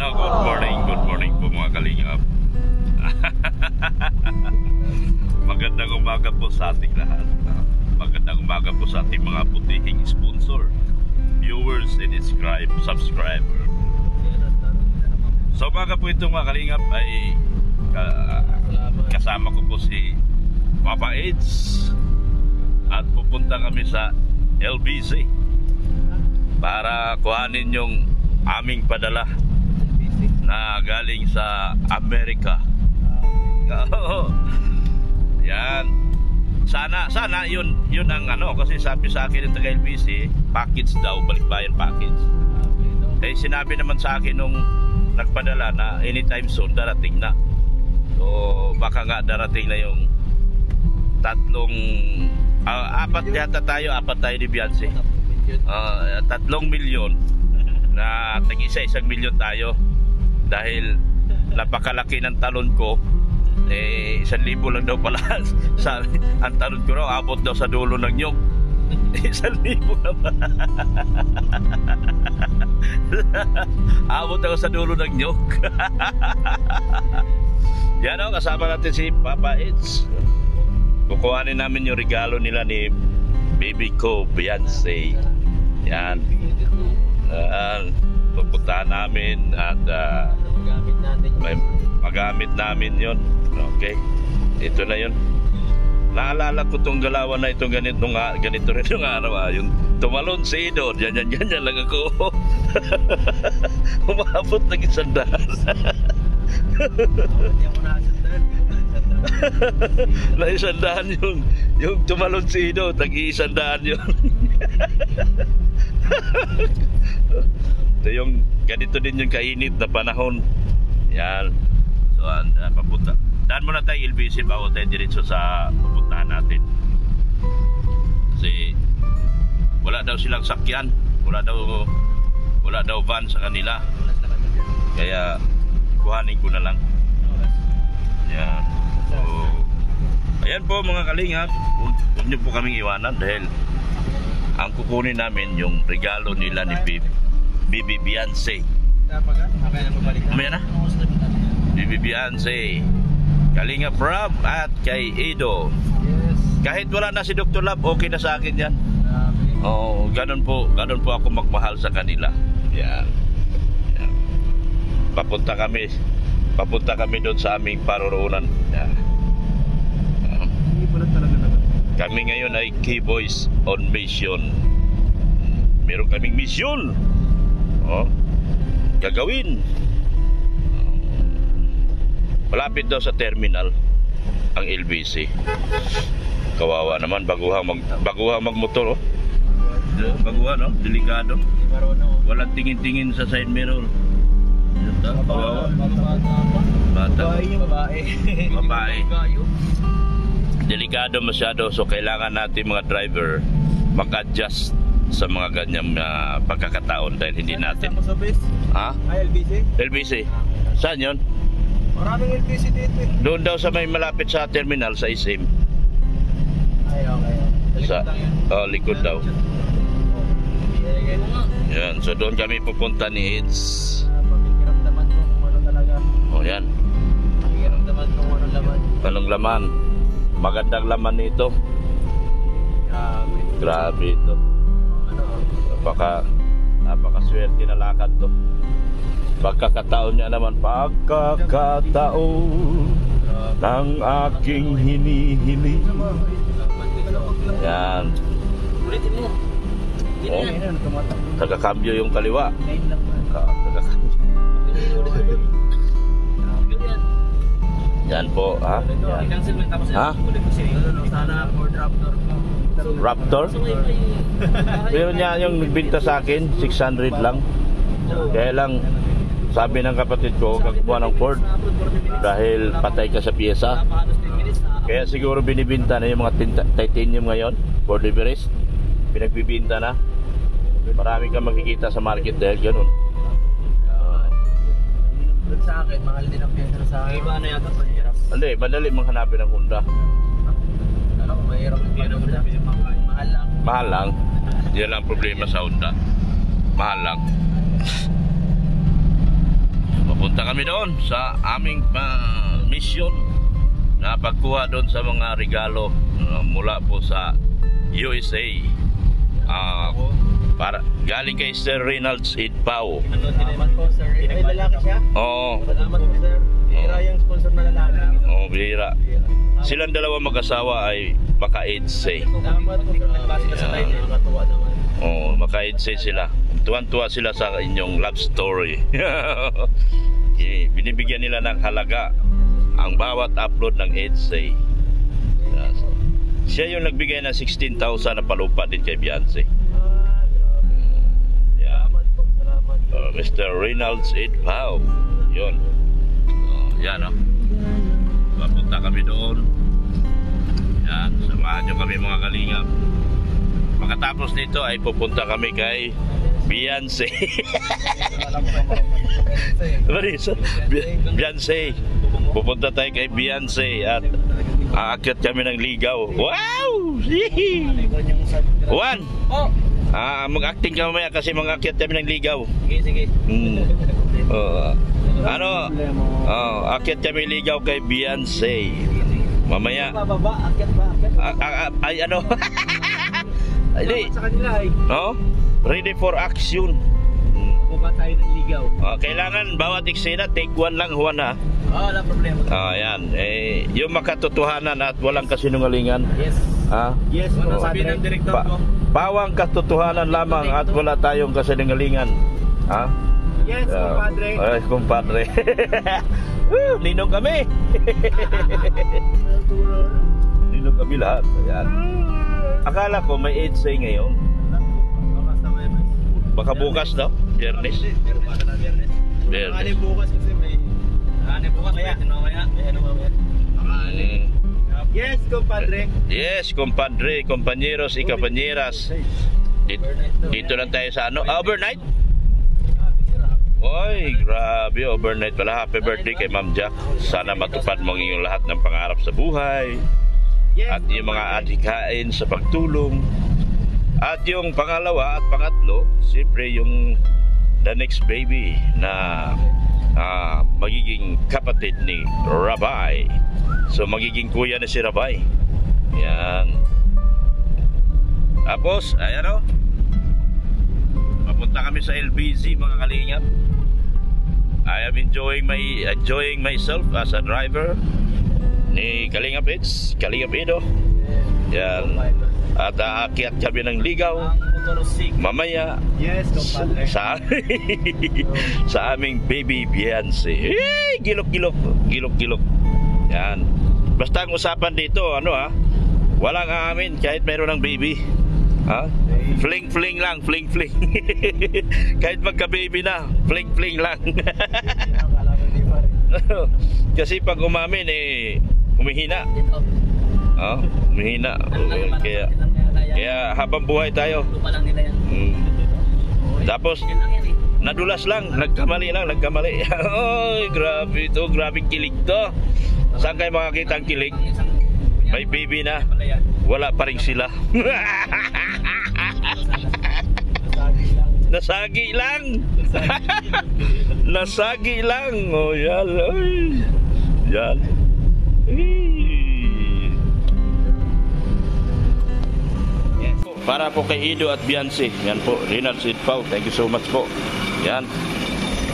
Good morning po mga kalingap. Magandang umaga po sa ating lahat. Magandang umaga po sa ating mga putihing sponsor, viewers and subscriber. So umaga po ito mga kalingap ay kasama ko po si Papa Eds at pupunta kami sa LBC para kuhanin yung aming padala na galing sa Amerika. Yan. Sana yun ang kasi sabi sa akin ng taga LBC, package daw, balikbayan package. Eh sinabi naman sa akin nung nagpadala na anytime soon darating na. So baka nga darating na yung apat tayo ni Beyonce. 3 milyon na tag-1 milyon tayo dahil napakalaki ng talon ko. 1,000 lang daw pala sabi, ang talon ko raw abot daw sa dulo ng nyog. 1,000 naman abot daw sa dulo ng nyog. Yan o, kasama natin si Papa Eds. Kukuhanin namin yung regalo nila ni baby ko Beyonce. Yan. Pupuntahan namin at magamit namin yun. Okay, ito na yun. Naalala ko tong galawan na ito ganito rin yung araw yung tumalon si Ido. Ganyan lang ako. Umabot ng 100. Na 100 yung tumalon si Ido, tag-100 yun. Ito yung ganito din yung kainit na panahon. Yan. So papunta. Daan muna tayo LBC bago tayo diretso sa pupuntahan natin. Kasi wala daw silang sakyan, wala daw van sa kanila. Kaya kuhanin ko na lang. Yan. So ayan po mga kalingap, huwag niyo po kaming iwanan dahil ang kukunin namin yung regalo nila ni Bibi Beyonce. Mamaya na? Bibi Beyonce, Kalingap Rob at kay Edo. Yes. Kahit wala na si Dr. Love, okay na sa akin yan. Oh, ganun po ako magmahal sa kanila. Yan. Yan. Papunta kami doon sa aming paroroonan. Yan. Kami ngayon ay K-Boys on mission. Meron kaming mission. Oh, gagawin. Malapit daw sa terminal ang LBC. Kawawa naman baguhang magmotor. Baguhan, no? Delikado. Walang tingin-tingin sa side mirror. Kawawa. Babae. Delikado masyado, so kailangan natin mga driver mag-adjust sa mga ganyang pagkakataon dahil hindi natin. Ha? LBC? Saan yun? Maraming LBC dito eh. Doon daw sa may malapit sa terminal sa ISIM. Ay, okay. Likod daw. Yan, so doon kami pupunta ni Eds. Pagkikiramdaman ko kung ano talaga. Oh, yan. Pagkikiramdaman ko kung anong laman. Anong laman? Magandang laman nito. Grabe ito. Napakaswerte na lakad to. Pagkakataon niya naman, pagkakataon ng aking hinihiling. Yan. Oh, tagakambyo yung kaliwa. Tagakambyo. Yan po, ha? Yan. Ha? Raptor? Meron niya yung nagbinta sa akin, 600 lang. Kaya lang, sabi ng kapatid ko, kakakuha ng Ford dahil patay ka sa piyesa. Kaya siguro binibinta na yung mga titanium ngayon, Ford Everest. Pinagbibinta na. Marami kang makikita sa market dahil ganun. Sa akin, mahal din ang piyesa sa akin. Iba na yata sa hirap. Hindi, madali mang hanapin ng Honda. Alam ko, mahirap yung Honda. Mahal lang. Mahal lang. Yan lang problema sa Honda. Mahal lang. kami doon sa aming mission na pagkuha doon sa mga regalo mula po sa USA. Para galing kay Sir Reynolds Idpao. Salamat po, sir. Ay, lalaki siya? Oo. Salamat po, sir. Bihira yung sponsor na lalaki. Oh, bihira. Silang dalawa mag-asawa ay maka-AIDS. Salamat po. Kasi ka sa line, nakatuwa naman. Oh, maka-AIDS sila. Tuwan-tuwa sila sa inyong love story. Binibigyan nila ng halaga ang bawat upload ng AIDS. Siya yung nagbigay ng 16,000 na palupa din kay Beyonce. Mr. Reynolds Idpao. Yun. Yan, no? Papunta kami doon. Yan. Samahan nyo kami mga kalingap. Pagkatapos nito ay pupunta kami kay Beyonce. Beyonce. Pupunta tayo kay Beyonce at aakyat kami ng ligaw. Wow! Juan! Oh! Mag-acting ka mamaya kasi mag-akyat kami ng ligaw. Sige, sige. Akyat kami ligaw kay Beyonce. Mamaya. Bababa, akyat ba? Ay, ano? Ay, Sa kanila ay. oh? Ready for action. Buka tayo ng ligaw. Kailangan bawat eksena take one lang, Juan, ha? Wala problema. Yan. Yung makatotohanan at walang kasinungalingan. Yes. Ha? Yes, ano sabi ng direktor ko? Pawang katotohanan lamang at wala tayong kasinungalingan. Ha? Yes, compadre. Ay, kumpadre. Ninong kami. Ninong kami lahat. Ayan. Akala ko may AIDS ngayon. Baka bukas daw, Biyernes. Biyernes. Bukas kasi may... bukas kaya? Mamaya. Yes, compadre. Yes, compadre, compañeros y compañeras. Dito lang tayo sa ano? Overnight? Oy, grabe, overnight pala. Happy birthday kay Ma'am Jack. Sana matupad mo ang iyong lahat ng pangarap sa buhay. At yung mga adhikain sa pagtulong. At yung pangalawa at pangatlo, siyempre yung the next baby na magiging kapatid ni Rabay. So magiging kuya na si Rabay. Yan. Tapos, ayan o. Papunta kami sa LBZ mga kalingap. I am enjoying myself as a driver ni Kalingap Eds, Kalingap Edo. Yan. At aakyat kami ng ligaw mamaya sa aming baby Beyonce. Gilok-gilok. Yan. Basta ang usapan dito, walang aamin kahit mayroon ng baby. Ha? Fling lang, fling. Kahit magka-baby na, fling lang. Kasi pag umamin humihina. Humihina. Kaya habang buhay tayo. Tapos nadulas lang, nagkamali. Oy, grabe ito, grabing kilig to. Saan kayo makakita ang kilig? May baby na, wala pa rin sila. Nasagi lang. Nasagi lang. Oh, yan. Yan. Para po kay Ido at Beyonce. Yan po, Reynolds Idpao. Thank you so much po. Yan.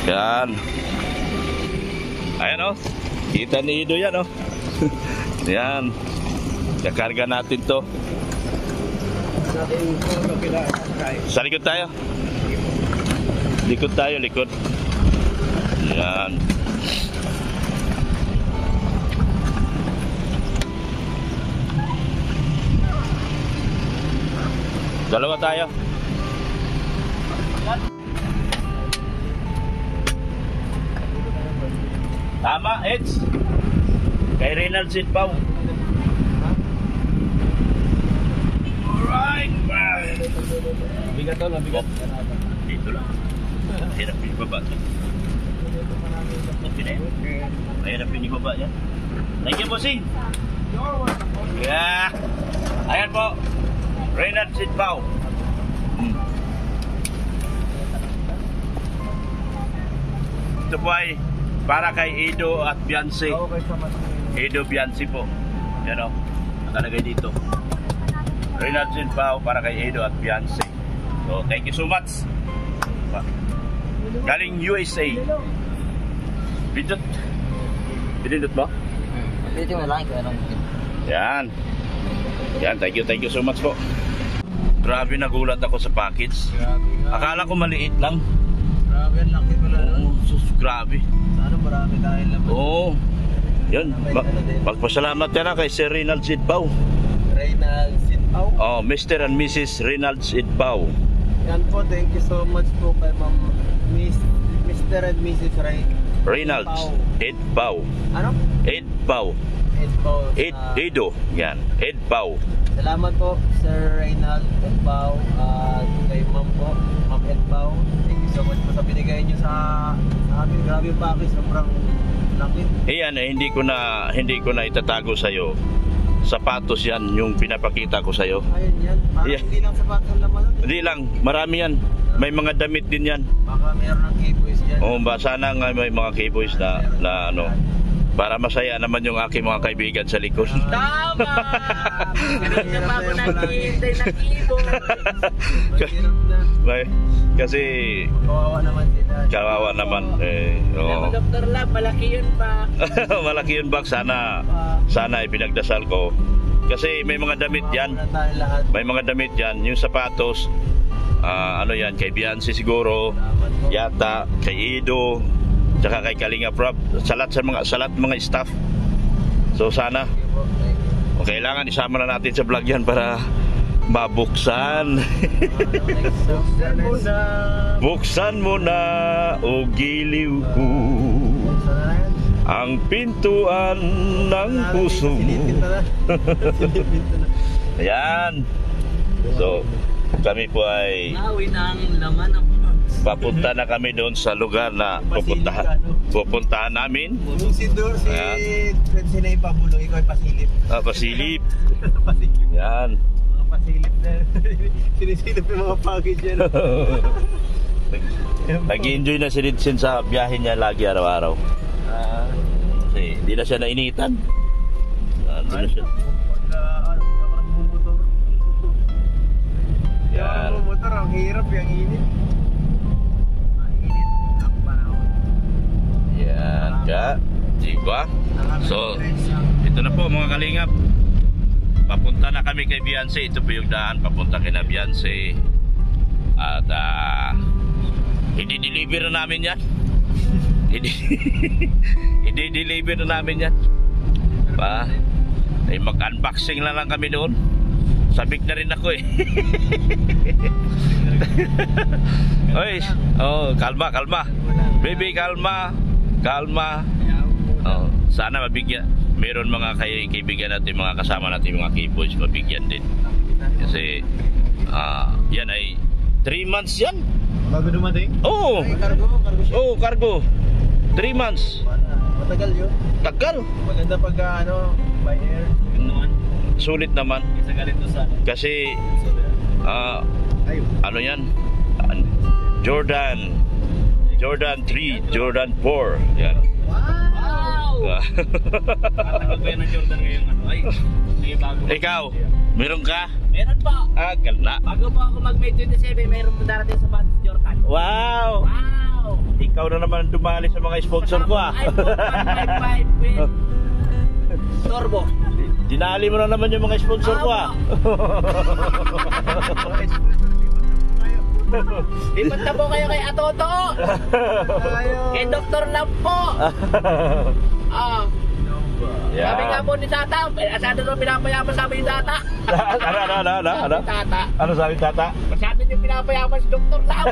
Yan. Ayan o. Kita ni Ido yan o. Yan. Kakarga natin to. Sa likod tayo. Likod. Yan. Dalawa tayo. Tama, Eds. Kay Reynolds Idpao. Alright, bye. Bigat to, mabigat. Dito lang. Hirap yung baba. Hirap yung baba yan. Thank you, bossing. Yeah. Ayan po. Reynolds Idpao. Ito po ay para kay Edo at Beyonce. Okay sa mga. Edo Beyonce po. Yan o. Nakalagay dito. Reynald Sid Bao para kay Edo at Beyonce. So, thank you so much. Galing USA. Bidot. Bidot ba? Pwede mo lang kung anong. Yan. Yan, thank you so much po. Grabe, nagulat ako sa package. Grabe nga. Akala ko maliit lang. Grabe, ang laki pala. Oo, sus, grabe. Sana marami dahil naman. Oo. Yan, magpasalamat ka na kay Sir Reynald Sid Bao. Reynald Sid Bao. Oh, Mr. and Mrs. Reynald Sid Bao. Yan po, thank you so much po kay Ma'am Mr. and Mrs. Reynald Ed Bao. Ano? Ed Bao. Ed Bao. Edo. Yan, Ed Bao. Salamat po, Sir Reynald Ed Bao. At kay Ma'am po, Ma'am Ed Bao. Thank you so much po sa binigay niyo sa amin. Grabe yung package, sobrang laki. Yan, hindi ko na itatago sa iyo. Sapatos yan yung pinapakita ko sa iyo. Ayun yan. Parang Yeah. hindi lang sapat ang laman. Hindi lang, marami yan. May mga damit din yan. Baka meron ng K-boys dyan. O sana nga may mga keyboys na ano, para masaya naman yung aking mga kaibigan sa likod. Tama! Kanina pa ako naghihintay ng keyboard. Mahirap na. Kasi Kawawa naman sila. kawawa naman. Oo. Dr. Lab, malaki yun pa. Malaki yun bang sana ipinagdasal ko. Kasi may mga damit yan. Kawawa na tayo lahat. May mga damit yan. Yung sapatos, ano yan, kay Beyonce siguro, Salamat po. yata, kay Edo, tsaka kay Kalinga Prab, salat mga staff. So sana, Thank you po. Thank you. kailangan isama na natin sa vlog yan para mabuksan. Buksan mo na. Buksan mo na, o giliw ko, Buksan na yan. ang pintuan ng puso mo. Silipin na na. Silipin na na. Ayan. So, kami po ay Nawin ang laman ng papunta na kami doon sa lugar na pupuntahan namin. Yung si Ayan. Sinay Pabulong, ikaw ay pasilip. Pasilip. Pasilip. Yan. Mga pasilip na. Sinisilip yung mga package yan. Nag-enjoy na si Ridson sa biyahe niya lagi araw-araw. Kasi hindi na siya nainitan. Ano na siya. Yan. Motor, ang hirap, yung init. Mainit. Ang panahon. Yan ka. Diba? So, ito na po mga kalingap. Papunta na kami kay Beyonce. Ito po yung daan. Papunta kay na Beyonce. At i-deliver na namin yan. I-deliver na namin yan. Pa, ay mag-unboxing na lang kami doon. Sabik na rin ako eh. Oy, kalma. Baby, kalma. Oh, sana mabigyan. Meron mga kaibigan natin, mga kasama natin, mga keyboards, mabigyan din. Kasi yan ay 3 months yan. Bago dumating? Oo. Cargo siya. Oh, cargo. 3 months. Matagal yun. Tagal. Maganda pagka by air. Sulit naman. Isa ganito sa Kasi ayun. ano yan? Jordan 3, Jordan 4. Yan. Wow! Ano ba yan ng Jordan ngayon? Ay, may bago. Ikaw, meron ka? Meron po. Ganda. Bago po ako mag-May 27, meron po darating sa Batis Jordan. Wow! Wow! Ikaw na naman dumali sa mga sponsor ko iPhone 155 with turbo. Dinali mo na naman yung mga sponsor ko Lipat na po kayo kay Atoto. Kay Dr. Lab po. Sabi nga po ni Tata, masyado nung pinapayaman sabi ni Tata. Ano? Tata. Ano sabi tata? Masyado nung pinapayaman si Dr. Lab.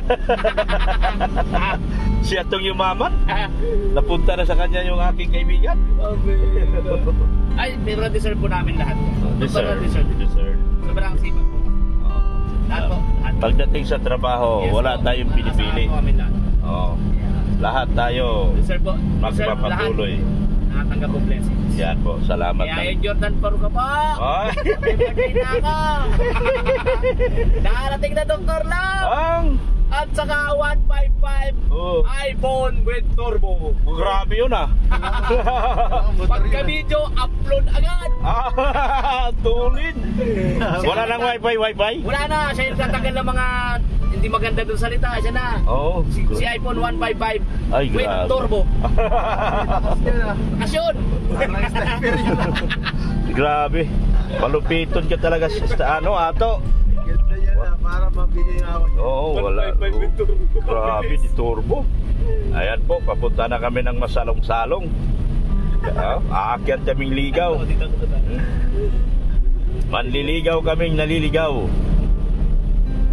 Siya tong yumaman. Napunta na sa kanya yung aking kaibigan. Ay, pero deserve po namin lahat. Deserve. Sobrang sipag po. Lahat po. Lahat. Pagdating sa trabaho, Yes, wala po. tayong pinipili. Nakasama po kami lahat. Lahat tayo Deserve po. magpapatuloy. Nakatanggap po blessings. Yan po, salamat. Kaya yung Jordan Paro ka po. Ay! Happy birthday na ako. Nakarating na Dr. Love. Ang At saka 155 Oh. iPhone with turbo. Grabe yun ah. Pagka video, upload agad. Tulin. Wala nang wifi? Wala na, siya yung tatagal ng mga hindi maganda dun salita. Siya na. Oo. Si iPhone 155 Ay, with grabe. turbo. Asyon. Parang sniper yun. Grabe. Palupiton ka talaga sa ano, ato. Ganda yan para mabili nga ako. Oo, wala. Grabe, di turbo. Ayan po, papunta na kami ng masalong-salong. Aakyat kaming ligaw. Manliligaw kaming naliligaw.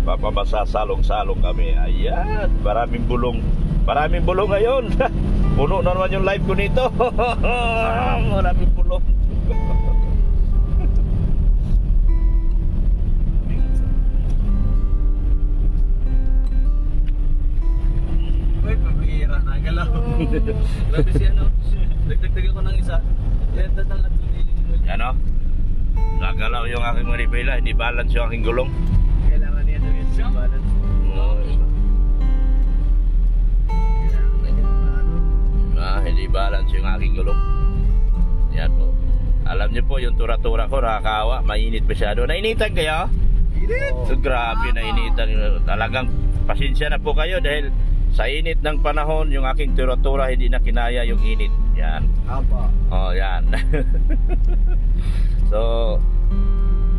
Papamasasalong-salong kami. Ayan, maraming bulong. Maraming bulong ngayon. Puno na naman yung live ko nito. Maraming bulong. Uy, pabihira na galaw. Grabe siya no. Dagdag ako ng isa. Yan tatang at tumili. Yan o. Nagalaw yung aking manipila. Hindi balance yung aking gulong. Kailangan niya ng yung balance. Hindi balance yung aking gulong. Yan po. Alam niyo po yung tura-tura ko nakakawa. Mainit masyado. Nainitan kayo? So, grabe nainitan. Talagang pasensya na po kayo dahil sa init ng panahon yung aking tura-tura hindi na kinaya yung init. Yan. Apa. Oh, yan. So,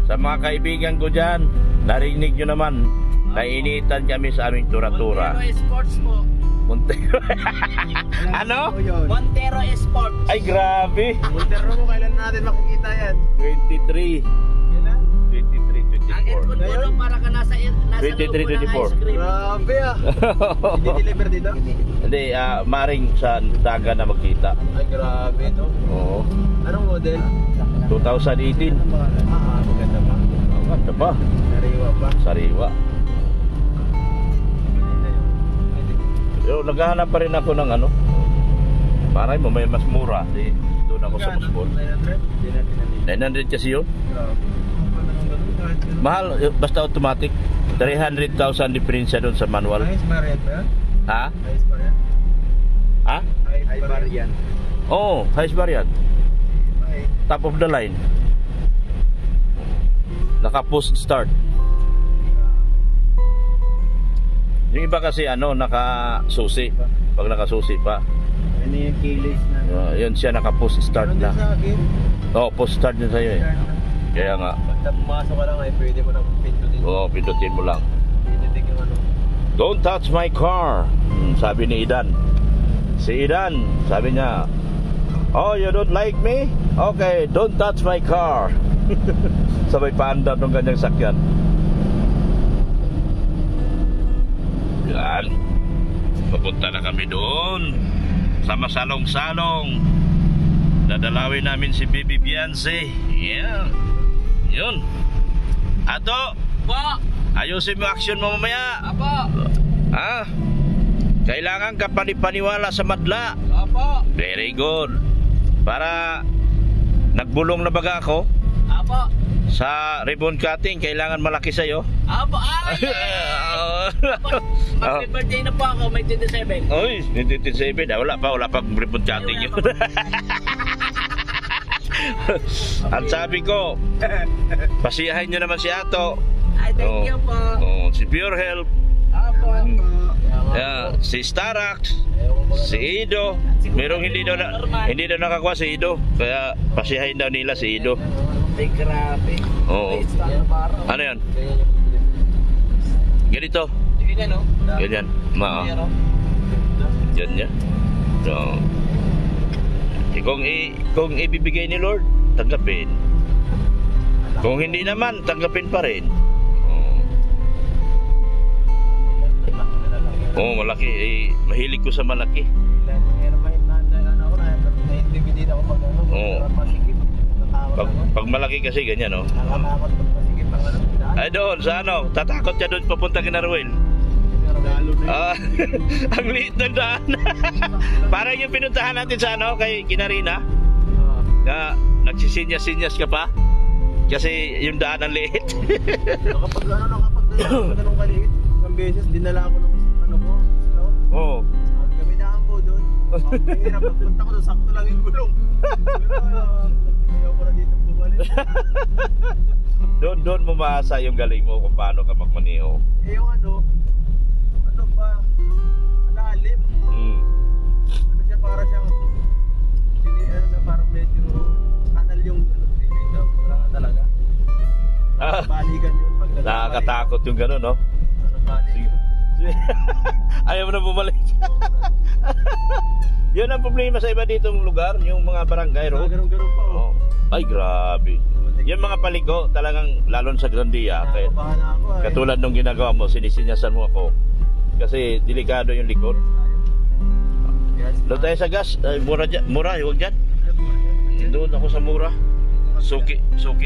sa mga kaibigan ko dyan, narinig nyo naman, nainitan kami sa aming tura-tura. Montero Sports po. Montero. Ano? Montero Sports. Ay, grabe. Montero mo, kailan natin makikita yan? 23. Kailan? 23, Ang aircon 24. mo lang para ka nasa 23, 24. Grabe ah. Hindi deliver dito? Hindi, maring sa daga na magkita. Ay, grabe ito. Oo. Anong model? 2018. Maganda pa. Maganda pa. Nariwa pa. Sariwa. Pero naghahanap pa rin ako ng ano. Parang may mas mura. Doon ako sa mas mura. 900? Hindi natin 900 kasi yun. Grabe. Mahal, basta automatic. 300,000 diferensya doon sa manual. Ayos variant ba yan? Ha? Ayos variant? Ha? Ayos variant. Oo, highest variant. Ay. Top of the line. Naka-post start. Yung iba kasi ano, naka-susi. Pag naka-susi pa. Ano yung keyless na? Yun siya naka-post start na. Sa akin? Oo, post start din sa'yo eh. Kaya nga. Basta pumasok ka lang ay pwede mo nang pindutin. Oo, pindutin mo lang. Pindutin yung ano. Don't touch my car. Sabi ni Idan. Si Idan, sabi niya, oh, you don't like me? Okay, don't touch my car. Sabay paandar ng kanyang sakyan. Yan. Papunta na kami doon. Sa masalong-salong. Dadalawin namin si Baby Beyonce. Yeah. Yun. Ato, Po. ayusin mo action mo mamaya. Apo. Ha? Kailangan ka panipaniwala sa madla. Apo. Very good. Para nagbulong na baga ako Apo. sa ribbon cutting, kailangan malaki sa'yo. Apo. Ay! Mag-birthday na po ako, may 27. Oy, 27. Wala pa ribbon cutting yun. Ang sabi ko, pasiyahin nyo naman si Ato. Ay, thank you po. Oh, si Pure Health. Apo. Si Starax, si Ido. Merong hindi daw nakakuha si Ido. Kaya pasiyahin daw nila si Ido. Ay, grabe. Oo. Ano yan? Ganito. Ganyan, no? Ganyan. Ganyan. So, kung ibibigay ni Lord, tanggapin. Kung hindi naman, tanggapin pa rin. Oo, malaki. Mahilig ko sa malaki. Na-intimidate ako pag ano. Oo. Masikip. Pag malaki kasi ganyan, no? Nakatakot pag masikip ang ano. Ay doon, sa ano? Tatakot ka doon papunta kina Ruel. Ang liit ng daan. Parang yung pinuntahan natin sa ano, kay Kinarina. Na nagsisinyas-sinyas ka pa. Kasi yung daan ang liit. Nakapag ganun kaliit. beses, dinala ako ng ano ko, scout. Oo. Sabi kami daan po doon. Ang hirap, pagpunta ko doon, sakto lang yung gulong. Ayaw ko na dito bumalik. Doon mo maasa yung galing mo kung paano ka magmaneho. Eh yung ano pa, malalim. Ano siya, para siyang, parang medyo kanal yung dito. Wala ka talaga. Balikan yun. Pag Nakakatakot yung gano'n, no? balikan. Ayaw mo na bumalik. Yun ang problema sa iba ditong lugar, yung mga barangay road. Ganun pa. Oh. Ay, grabe. Yung mga paliko, talagang lalon sa Grandia. Kaya, Nakabahan na ako. katulad nung ginagawa mo, sinisinyasan mo ako. Kasi delikado yung likod. Doon tayo sa gas. Ay, mura dyan. Mura, huwag dyan. Doon ako sa mura. Suki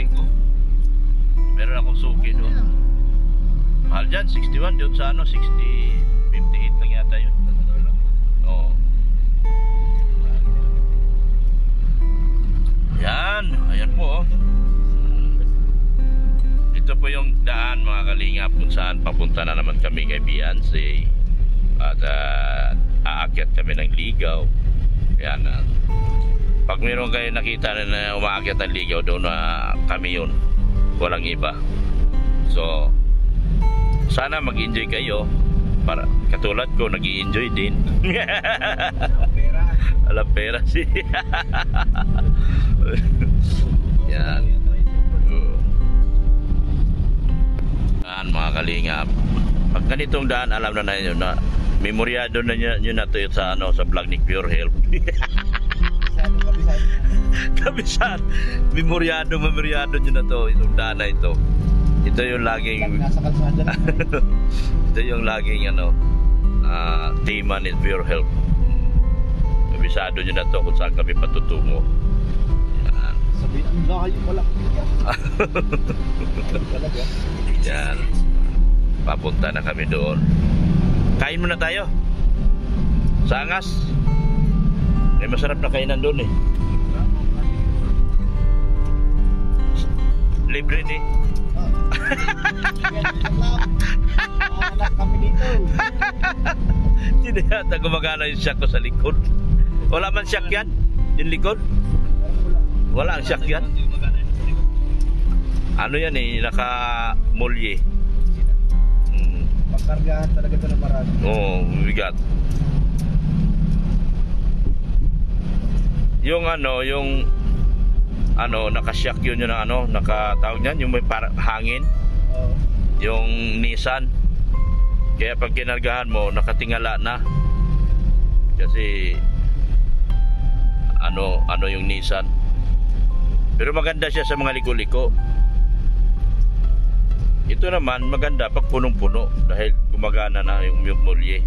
ko. Meron akong suki doon. Mahal dyan, 61. Doon sa ano, 60, 58 lang yata yun. Oo. Yan, ayan po. Ito po yung daan, mga kalingap, kung saan papunta na naman kami kay Beyonce. At aakyat kami ng ligaw. Yan. Pag meron kayo nakita na umaakyat ng ligaw, doon na kami yun. Walang iba. So, sana mag-enjoy kayo. Para katulad ko, nag-i-enjoy din. Alam pera siya. Yan. Yan, mga kalingap. Pag ganitong daan, alam na ninyo na memoryado na nyo na to sa, ano, sa vlog ni Pure Health. Kabisan. Memoryado nyo na to. Itong daan na ito. Ito yung laging Nasa kalsada na. ito yung laging ano, tema ni Pure Health. Kabisado nyo na to kung saan kami patutungo. Yan. Sabi, ang layo pala. Talaga. Yan. Papunta na kami doon. Kain muna tayo. Sa Angas. May masarap na kainan doon eh. Libre ni. Anak kami dito. Hindi yata gumagana yung shock ko sa likod. Wala man shock yan? Yung likod? Wala ang shock yan? Ano yan eh, naka-molye. Pagkargahan talaga ito ng marami. Oo, bigat. Yung naka-shock yun yung nakatawag niyan, yung may hangin. Yung Nissan. Kaya pag kinargahan mo, nakatingala na. Kasi ano yung Nissan. Pero maganda siya sa mga liko-liko. Ito naman maganda pag punong-puno dahil gumagana na yung molye.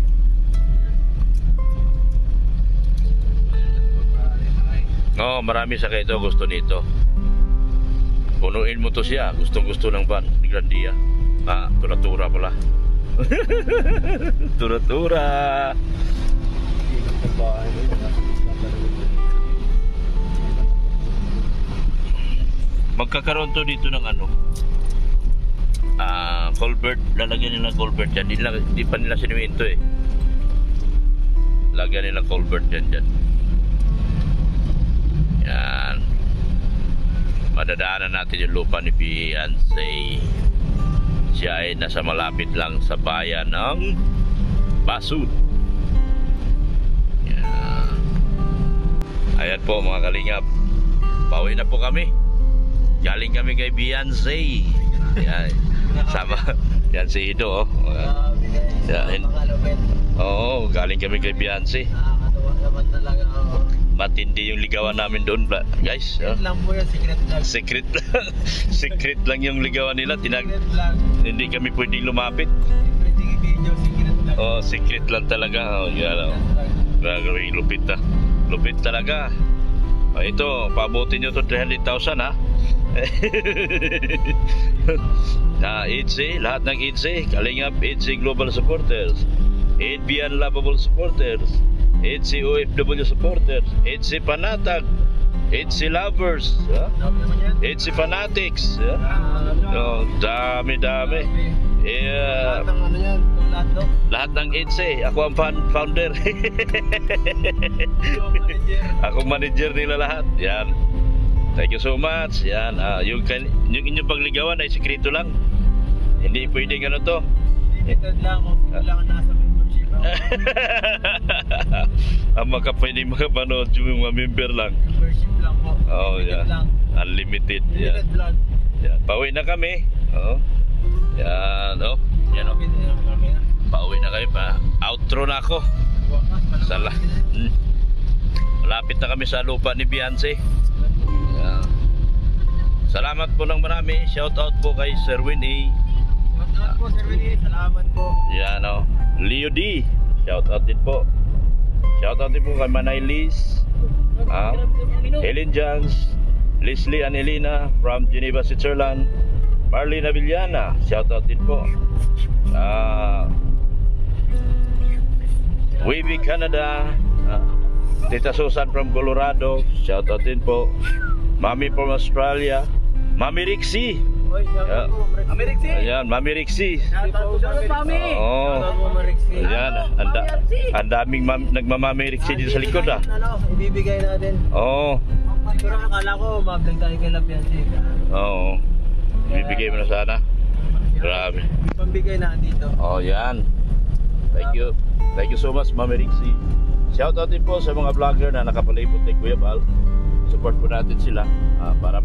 Oo, marami sa kayo gusto nito. Punuin mo to siya. Gustong-gusto ng van ni Grandia. Tura-tura pala. Tura-tura. Magkakaroon to dito ng culvert. Lalagyan nila culvert yan. Di pa nila sinuwento eh. Lagyan nila culvert yan dyan. Yan. Madadaanan natin yung lupa ni Beyonce. Siya ay nasa malapit lang sa bayan ng Basud. Yan. Ayan po mga kalingap. Pauwi na po kami. Galing kami kay Beyonce. Yan. Sama. Yan si Ido. Yan. Oo, galing kami kay Beyonce. Nakakatawa naman talaga ako. Matindi yung ligawan namin doon, guys. Secret lang po yan, secret lang. Secret lang. Secret lang yung ligawan nila. Secret lang. Hindi kami pwedeng lumapit. Pwedeng i-video, secret lang. Oh, secret lang talaga. Oh, yan. Grabe, lupit na. Lupit talaga. Oh, ito, pabutin nyo to 300,000 ha. EDC, lahat ng EDC, Kalingap, EDC Global Supporters, EDB Unlovable Supporters, EDC OFW Supporters, EDC Panatag, EDC Lovers, EDC Fanatics. Oh, dami. Lahat ng ano yan, lahat, no? Lahat ng EDSA, ako ang founder. Ako manager nila lahat. Yan. Thank you so much. Yan. Yung inyong pagligawan ay sikreto lang. Hindi pwedeng ano to. Limited lang kung kailangan nasa membership ako. Ang pwedeng makapanood yung mga member lang. Membership lang po. Oh, Limited yan. lang. Unlimited. Yan. Limited vlog. Yan. Pauwi na kami. Oh. Yan. Oh. Yan. Oh. Pauwi na kami pa. Outro na ako. Sala. Malapit na kami sa lupa ni Beyonce. Yan. Salamat po ng marami. Shout out po kay Sir Winnie. Shout out po, Sir Winnie. Salamat po. Yan o. Leo D. Shout out din po. Shout out din po kay Manay Liz. Helen Jans. Leslie and Elena from Geneva, Switzerland. Marlene Avillana. Shout out din po. Wavy Canada. Tita Susan from Colorado. Shout out din po. Mami from Australia. Mami Rixie. Oy, shout out po, Mami Rixie. Ayan, Mami Rixie. Shout out po, Mami. Oo. Shout out po, Mami Rixie. Ayan, ang daming nagmamami Rixie dito sa likod ah. Ano, ibibigay natin. Oo. Pero akala ko, mag-vlog tayo kay Lapiansi. Oo. Ibibigay mo na sana. Grabe. Pambigay na dito. Oh, yan. Thank you. Thank you so much, Mami Rixie. Shout out din po sa mga vlogger na nakapalipot kay Kuya Bal. Support po natin sila para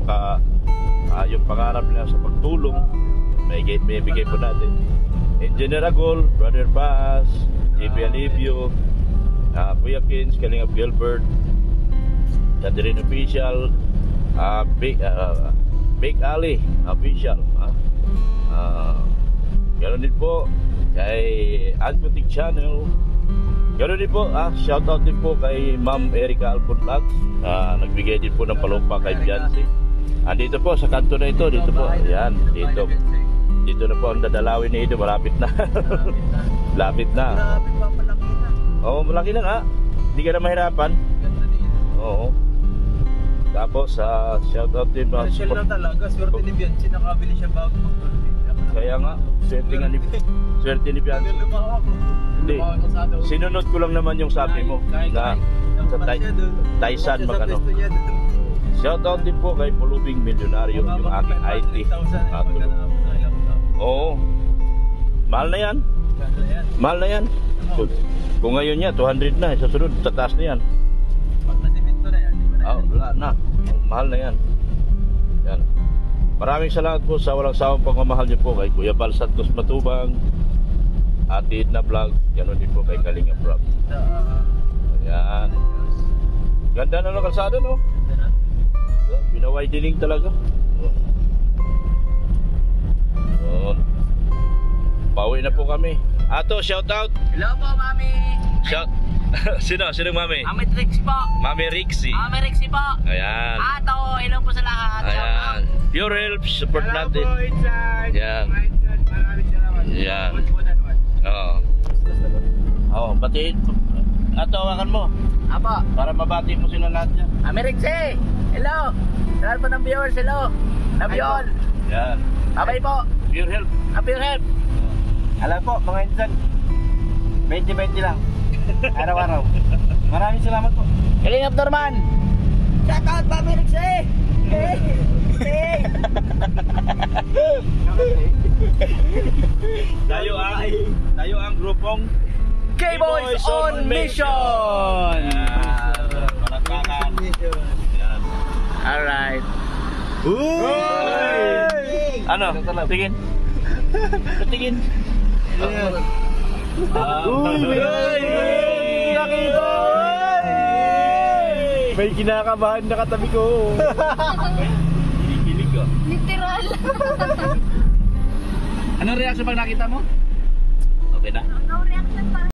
yung pangarap nila sa pagtulong may bigay po natin. Engineer Agol, Brother Paz, JP Alivio, Kuya Kins, Kalingap Gilbert, Catherine Official, Big Ali Official. Ganoon din po kay Ancotic Channel. Ganoon din po, shout out din po kay Ma'am Erica Alpon Vlogs. Nagbigay din po ng palumpa kay Beyonce. Dito po sa kanto na ito, dito po. Ayan, dito. Dito na po ang dadalawin ni Ido, malapit na. Lapit na. Grabe pa, malaki na. Oo, malaki na nga. Hindi ka na mahirapan. Ganda dito. Oo. Tapos, shout out din mga Special lang talaga. Swerte ni Beyonce, nakabili siya bago mag-birthday. Kaya nga, swerte ni Beyonce. Lumawa ako. Hindi. Lumawa ako sa daw. Sinunod ko lang naman yung sabi mo na sa Taisan magano. Shout out din po kay Pulubing Milyonaryo, yung aking IT. Oo. Mahal na yan. Mahal na yan. Kung ngayon niya, 200 na. Sa sunod, sa taas na yan. Pag nasimento na yan, di ba na yan? Wala na. Mahal na yan. Yan. Maraming salamat po sa walang sawang pagmamahal niyo po kay Kuya Bal Santos Matubang, Ate Edna Vlog, ganoon din po kay Kalinga Vlog. Ayan. Ganda na ng kalsada, no? Pinawidening talaga. Yun. Pauwi na po kami. Ato, shout out. Hello po, Mami. Shout. Sino Mami? Mami Trixie po. Mami Rixie. Mami Rixie po. Ayan. Ato, hello po sa lahat. Ayan. Pure Help, support natin. Ayan. Ayan. Oo. Oo, batiin. Ato, hawakan mo. Apo. Para mabati mo sila lahat dyan. Mami Rixie. Hello. Sa lahat po ng viewers, hello. Love you all. Yan. Bye po. Pure Help. Happy help. Alam po, mga insan, 20-20 lang. Araw-araw. Maraming salamat po. Kalingap Norman. Shout out, Mami Rixie. Hey. Hey. Tayo ang grupong K-Boys on Mission. Palakpakan. Yan. Alright. Ano? Tingin. Tingin. May kinakabahan na katabi ko. Kinikilig ka. Literal. Anong reaction pag nakita mo? Okay na? No reaction pa.